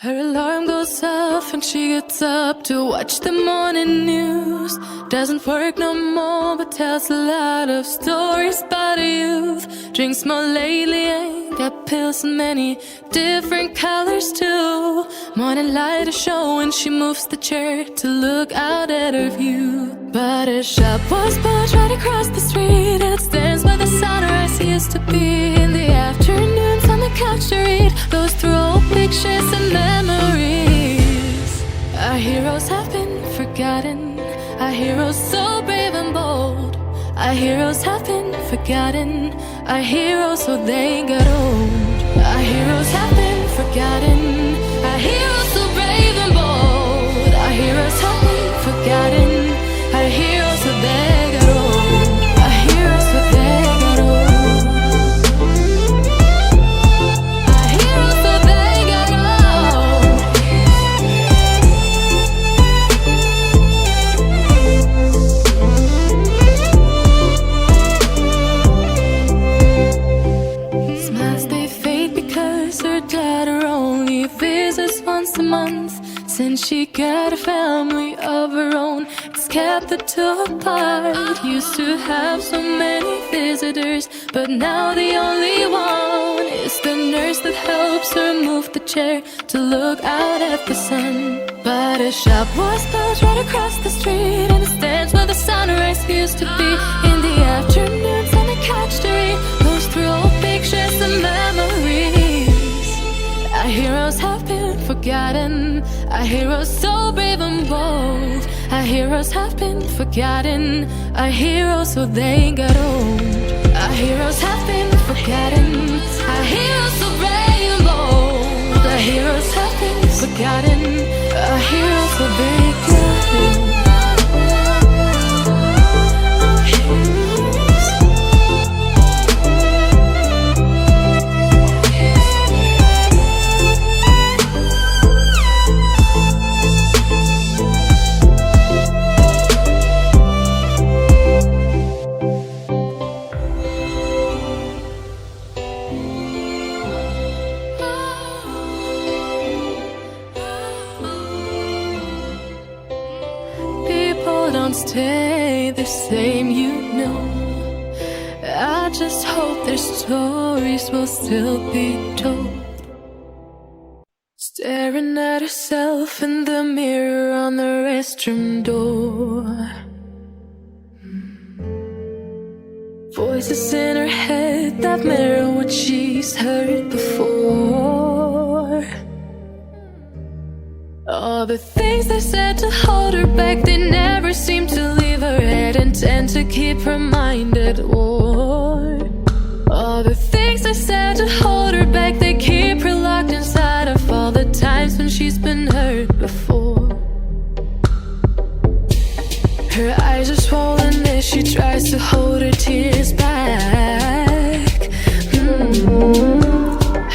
Her alarm goes off and she gets up to watch the morning news. Doesn't work no more but tells a lot of stories about her youth. Drinks more lately, ain't got pills in many different colors too. Morning light is showing, she moves the chair to look out at her view. But her shop was built right across the street, and it stands by the sunrise. He used to be in the afternoons on the couch to read, goes through old pictures and memories. Our heroes have been forgotten, our heroes so brave and bold. Our heroes have been forgotten, our heroes so they got old. Our heroes have been forgotten, our heroes so brave and bold. Our heroes have been forgotten, our heroes so they got old. Our heroes so they got old. Our heroes so they got old. Smiles they fade because her daughter only visits once a month. Since she got a family of her own, it's kept the two apart. Used to have so many visitors, but now the only one is the nurse that helps her move the chair to look out at the sun. But her shop was built right across the street, and it stands where the sunrise used to be. In the afternoons on the couch to read, goes through old pictures and memories. Our heroes have been forgotten, our heroes so brave and bold. Our heroes have been forgotten, our heroes so they got old. Our heroes have been forgotten, our heroes so brave and bold. Our heroes have been forgotten, our heroes so they got old. Don't stay the same, you know. I just hope their stories will still be told. Staring at herself in the mirror on the restroom door. Voices in her head that mirror what she's heard before. All the things they said to hold her back, they never seem to leave her head and tend to keep her mind at war. All the things they said to hold her back, they keep her locked inside of all the times when she's been hurt before. Her eyes are swollen as she tries to hold her tears back.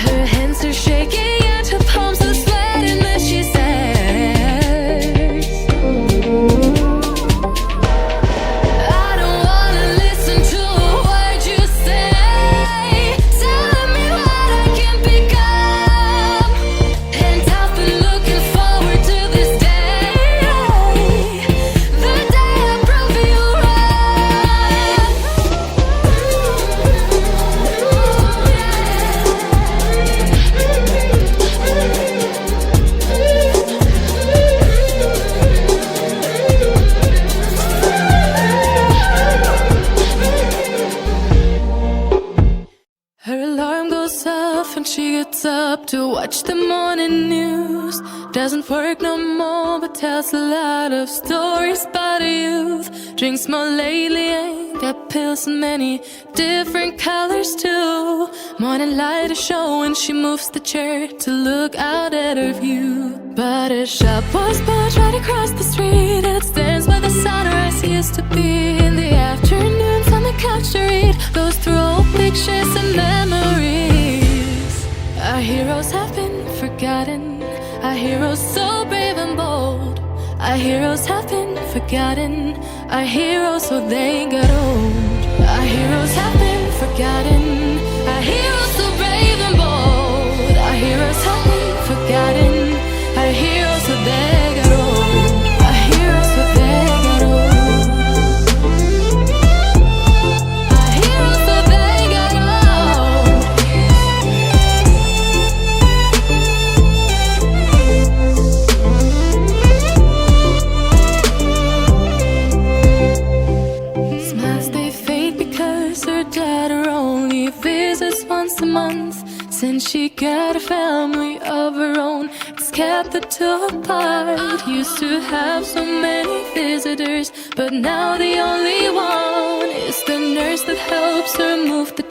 Her hands are shaking and her palms are sweating as she says, she gets up to watch the morning news. Doesn't work no more but tells a lot of stories about her youth. Drinks more lately, ain't got pills in many different colors too. Morning light is showing, she moves the chair to look out at her view. But her shop was built right across the street, and it stands by the sunrise. He used to be in the afternoons on the couch to read, goes through old pictures and memories. Our heroes have been forgotten, our heroes so brave and bold. Our heroes have been forgotten, our heroes so they got old. Our heroes have been forgotten, our heroes so brave and bold. Our heroes have been forgotten, months since she got a family of her own. It's kept the two apart. Used to have so many visitors, but now the only one is the nurse that helps her move the